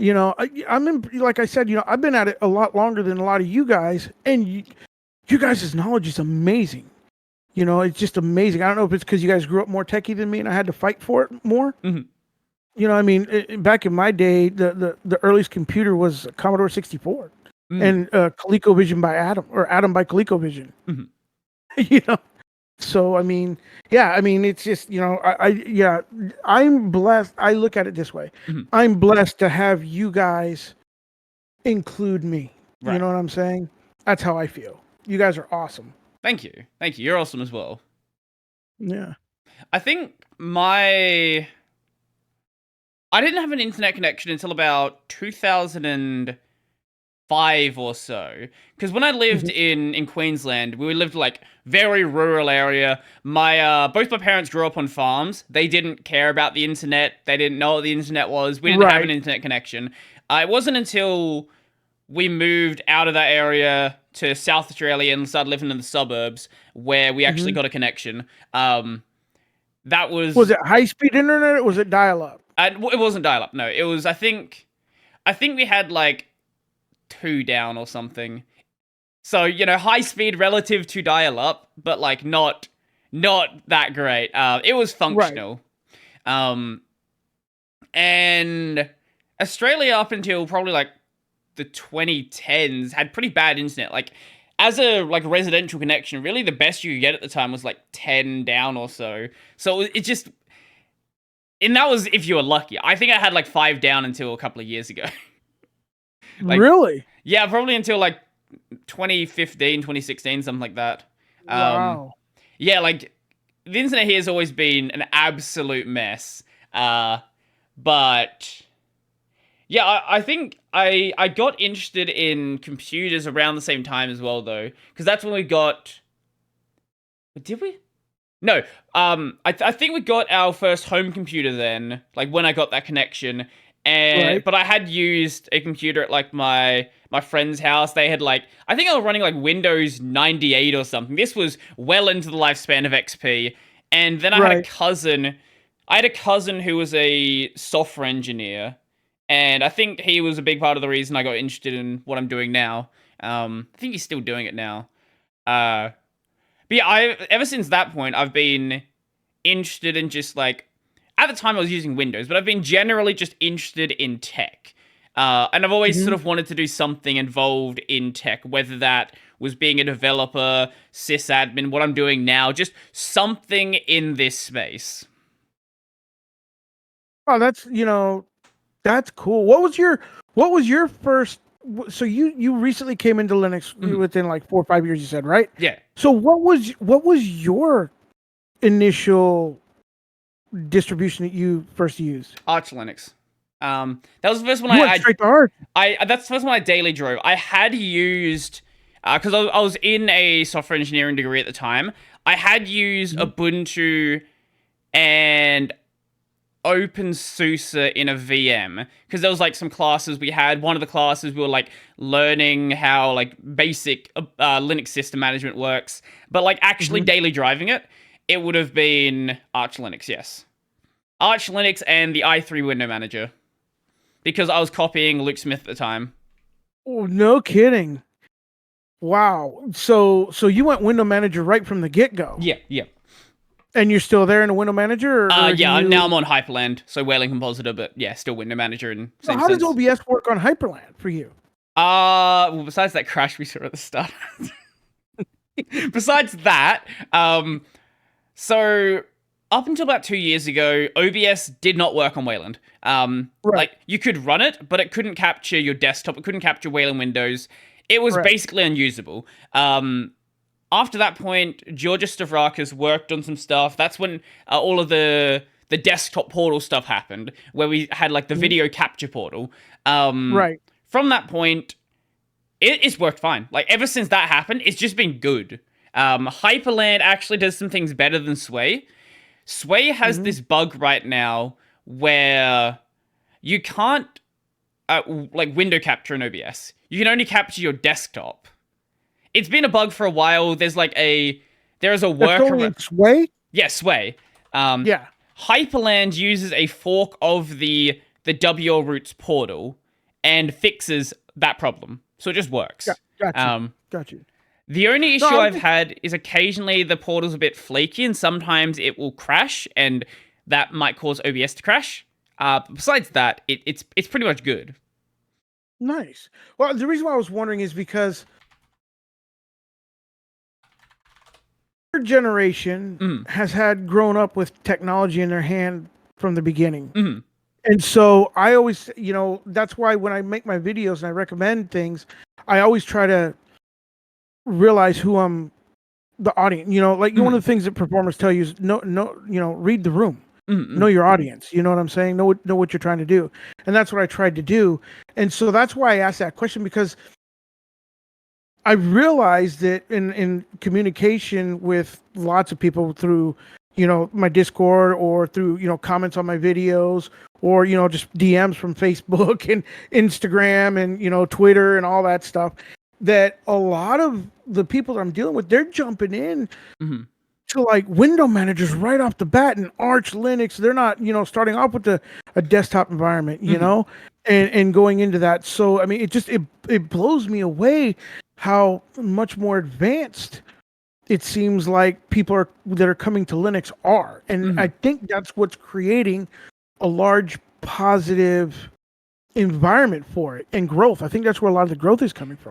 I'm in, like I said, I've been at it a lot longer than a lot of you guys, and you guys' knowledge is amazing. It's just amazing. I don't know if it's because you guys grew up more techie than me and I had to fight for it more. Mm-hmm. Back in my day, the earliest computer was Commodore 64 and ColecoVision by Atom, or Atom by ColecoVision. Mm-hmm. So it's just I'm blessed. I look at it this way: Mm-hmm. I'm blessed to have you guys include me. Right. You know what I'm saying? That's how I feel. You guys are awesome. Thank you. You're awesome as well. Yeah. I think I didn't have an internet connection until about 2005 or so. Because when I lived in Queensland, we lived like very rural area. Both my parents grew up on farms. They didn't care about the internet. They didn't know what the internet was. We didn't have an internet connection. It wasn't until we moved out of that area to South Australia and started living in the suburbs where we actually got a connection. That was... Was it high-speed internet or was it dial-up? It wasn't dial-up, no. It was, I think we had like 2 down or something. So, high speed relative to dial-up, but like not that great. It was functional. Right. And Australia up until probably like the 2010s had pretty bad internet. Like, as a residential connection, really the best you could get at the time was like 10 down or so. So it just... And that was if you were lucky. I think I had like 5 down until a couple of years ago. Really? Yeah, probably until like 2015, 2016, something like that. Wow. Yeah, like the internet here has always been an absolute mess. But yeah, I think I got interested in computers around the same time as well, though, because that's when we got... Did we? No, I think we got our first home computer then, like when I got that connection. But I had used a computer at like my friend's house. They had like, I think I was running like Windows 98 or something. This was well into the lifespan of XP. And then I had a cousin. I had a cousin who was a software engineer, and I think he was a big part of the reason I got interested in what I'm doing now. I think he's still doing it now. But yeah, ever since that point, I've been interested in just like, at the time I was using Windows, but I've been generally just interested in tech. And I've always sort of wanted to do something involved in tech, whether that was being a developer, sysadmin, what I'm doing now, just something in this space. Oh, that's cool. What was your first... So you recently came into Linux within like 4 or 5 years, you said, right? Yeah. So what was your initial distribution that you first used? Arch Linux. That was the first one you went straight to Arch. That's the first one I daily drove. I had used, because I was in a software engineering degree at the time. I had used Ubuntu and OpenSUSE in a VM, because there was like some classes we had. One of the classes we were like learning how like basic Linux system management works, but like actually daily driving it would have been Arch Linux. Yes, Arch Linux and the i3 window manager, because I was copying Luke Smith at the time. Oh, no kidding! Wow. So you went window manager right from the get-go. Yeah. And you're still there in a window manager? Yeah, now I'm on Hyprland, so Whaling Compositor, but yeah, still window manager. And so how does OBS work on Hyprland for you? Well, besides that crash we saw at the start. Besides that, so up until about 2 years ago, OBS did not work on Wayland. Like, you could run it, but it couldn't capture your desktop. It couldn't capture Wayland Windows. It was basically unusable. After that point, Georgia Stavrakis worked on some stuff. That's when all of the desktop portal stuff happened, where we had like the video capture portal. From that point, it's worked fine. Like, ever since that happened, it's just been good. Hyprland actually does some things better than Sway. Sway has this bug right now where you can't like window capture in OBS. You can only capture your desktop. It's been a bug for a while. There is a workaround. Sway? Yeah, Sway. Yeah. Hyprland uses a fork of the WL Roots portal, and fixes that problem. So it just works. Got you. The only issue I've had is occasionally the portal's a bit flaky and sometimes it will crash and that might cause OBS to crash. Besides that, it's pretty much good. Nice. Well, the reason why I was wondering is because our generation has had grown up with technology in their hand from the beginning. And so I always, that's why when I make my videos and I recommend things, I always try to realize who I'm the audience. One of the things that performers tell you is read the room. Know your audience. You know what I'm saying? Know what you're trying to do. And that's what I tried to do. And so that's why I asked that question, because I realized that in communication with lots of people through, my Discord or through, comments on my videos or, just DMs from Facebook and Instagram and, Twitter and all that stuff, that a lot of the people that I'm dealing with, they're jumping in to like window managers right off the bat and Arch Linux. They're not, starting off with a desktop environment, and going into that. So, I mean, it blows me away how much more advanced it seems like people that are coming to Linux are. And I think that's what's creating a large positive environment for it and growth. I think that's where a lot of the growth is coming from.